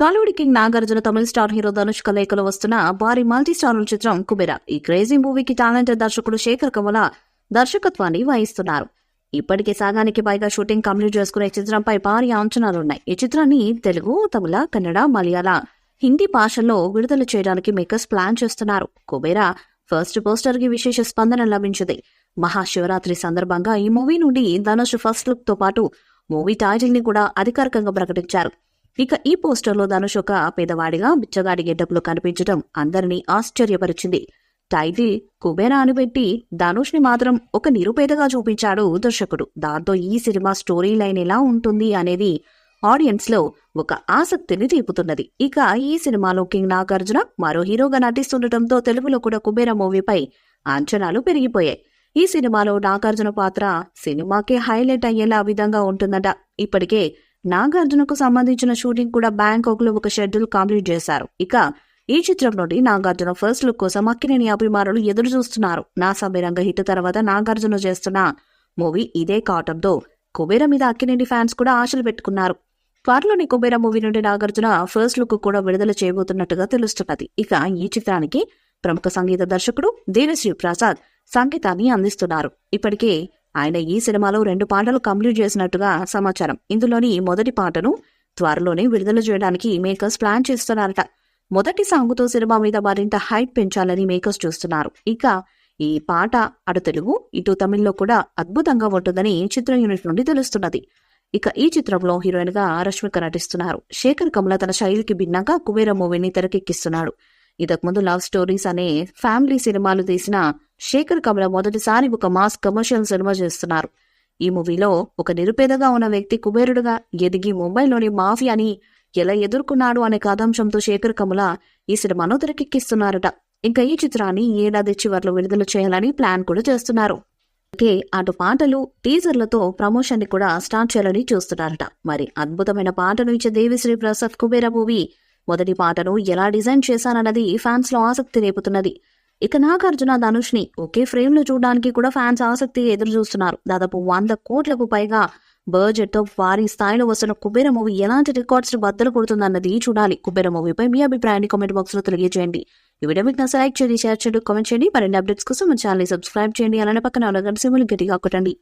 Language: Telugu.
టాలీవుడ్ కింగ్ నాగార్జున తమిళ స్టార్ హీరో ధనుష్ కలయికలో వస్తున్న భారీ మల్టీ స్టారర్ చిత్రం కుబేరా. ఈ క్రేజీ మూవీకి టాలెంటెడ్ దర్శకుడు శేఖర్ కమల దర్శకత్వాన్ని వహిస్తున్నారు. ఇప్పటికే సగానికి పైగా షూటింగ్ కంప్లీట్ చేసుకునే చిత్రంపై భారీ అంచనాలున్నాయి. ఈ చిత్రాన్ని తెలుగు, తమిళ, కన్నడ, మలయాళ, హిందీ భాషల్లో విడుదల చేయడానికి మేకర్స్ ప్లాన్ చేస్తున్నారు. కుబేరా ఫస్ట్ పోస్టర్ కి విశేష స్పందన లభించింది. మహాశివరాత్రి సందర్భంగా ఈ మూవీ నుండి ధనుష్ ఫస్ట్ లుక్ తో పాటు మూవీ టైటిల్ ని కూడా అధికారికంగా ప్రకటించారు. ఇక ఈ పోస్టర్ లో ధనుష్ ఒక పేదవాడిగా బిచ్చగాడి గెటప్ లో కనిపించడం అందరినీ ఆశ్చర్యపరిచింది. టైటిల్ కుబేరా అని పెట్టి ధనుష్ ని మాత్రం ఒక నిరుపేదగా చూపించాడు దర్శకుడు. దాంతో ఈ సినిమా స్టోరీ లైన్ ఎలా ఉంటుంది అనేది ఆడియన్స్ లో ఒక ఆసక్తిని రేపుతున్నది. ఇక ఈ సినిమాలో కింగ్ నాగార్జున మరో హీరోగా నటిస్తుండటంతో తెలుగులో కూడా కుబేరా మూవీపై అంచనాలు పెరిగిపోయాయి. ఈ సినిమాలో నాగార్జున పాత్ర సినిమాకే హైలైట్ అయ్యేలా విధంగా ఉంటుందట. ఇప్పటికే నాగార్జునకు సంబంధించిన షూటింగ్ కూడా బ్యాంకాక్ లో ఒక షెడ్యూల్ కంప్లీట్ చేశారు. ఇక ఈ చిత్రం నుండి నాగార్జున ఫస్ట్ లుక్ కోసం అక్కినేని అభిమానులు ఎదురు చూస్తున్నారు. నా సమీరంగ హిట్ తర్వాత నాగార్జున చేస్తున్న మూవీ ఇదే కావటంతో కుబేరా మీద అక్కినేని ఫ్యాన్స్ కూడా ఆశలు పెట్టుకున్నారు. త్వరలోని కుబేరా మూవీ నుండి నాగార్జున ఫస్ట్ లుక్ కూడా విడుదల చేయబోతున్నట్టుగా తెలుస్తున్నది. ఇక ఈ చిత్రానికి ప్రముఖ సంగీత దర్శకుడు దేవిశ్రీ ప్రసాద్ సంగీతాన్ని అందిస్తున్నారు. ఇప్పటికే ఆయన ఈ సినిమాలో 2 పాటలు కంప్లీట్ చేసినట్టుగా సమాచారం. ఇందులోని మొదటి పాటను త్వరలోనే విడుదల చేయడానికి మేకర్స్ ప్లాన్ చేస్తున్నారట. మొదటి సాంగుతో సినిమా మీద మరింత హైప్ పెంచాలని మేకర్స్ చూస్తున్నారు. ఇక ఈ పాట అటు తెలుగు, ఇటు తమిళ్లో కూడా అద్భుతంగా ఉంటుందని చిత్ర యూనిట్ నుండి తెలుస్తున్నది. ఇక ఈ చిత్రంలో హీరోయిన్ గా రష్మిక నటిస్తున్నారు. శేఖర్ కమల తన శైలికి భిన్నంగా కుబేరా మూవీని తెరకెక్కిస్తున్నాడు. ఇంతకుముందు లవ్ స్టోరీస్ అనే ఫ్యామిలీ సినిమాలు తీసిన శేఖర్ కమల మొదటిసారి ఒక మాస్ కమర్షియల్ సినిమా చేస్తున్నారు. ఈ మూవీలో ఒక నిరుపేదగా ఉన్న వ్యక్తి కుబేరుడుగా ఎదిగి ముంబైలోని మాఫియాని ఎలా ఎదుర్కొన్నాడు అనే కథాంశంతో శేఖర్ కమల ఈ సినిమాను తెరకెక్కిస్తున్నారట. ఇంకా ఈ చిత్రాన్ని ఈ ఏడాది చివర్లో విడుదల చేయాలని ప్లాన్ కూడా చేస్తున్నారు. అలాగే అటు పాటలు, టీజర్లతో ప్రమోషన్ ని కూడా స్టార్ట్ చేయాలని చూస్తున్నారట. మరి అద్భుతమైన పాటను ఇచ్చే దేవిశ్రీ ప్రసాద్ కుబేరా మూవీ మొదటి పాటను ఎలా డిజైన్ చేశానన్నది ఫ్యాన్స్ లో ఆసక్తి రేపుతున్నది. ఇక నాగార్జున ధనుష్ ని ఒకే ఫ్రేమ్ లో చూడడానికి కూడా ఫ్యాన్స్ ఆసక్తి ఎదురు చూస్తున్నారు. దాదాపు 100 కోట్లకు పైగా బడ్జెట్ తో భారీ స్థాయిలో వస్తున్న కుబేరా మూవీ ఎలాంటి రికార్డ్స్ ని బద్దలు కొడుతుందన్నది చూడాలి. కుబేరా మూవీపై మీ అభిప్రాయాన్ని కామెంట్ బాక్స్ లో తెలియజేయండి. ఈ వీడియో మీకు లైక్ చేయండి, షేర్ చేయండి, కామెంట్ చేయండి. మరిన్ని అప్డేట్స్ కోసం మన ఛానల్ ని సబ్స్క్రైబ్ చేయండి. అలానే పక్కన ఉన్న గంట సింబల్ గట్టిగా కొట్టండి.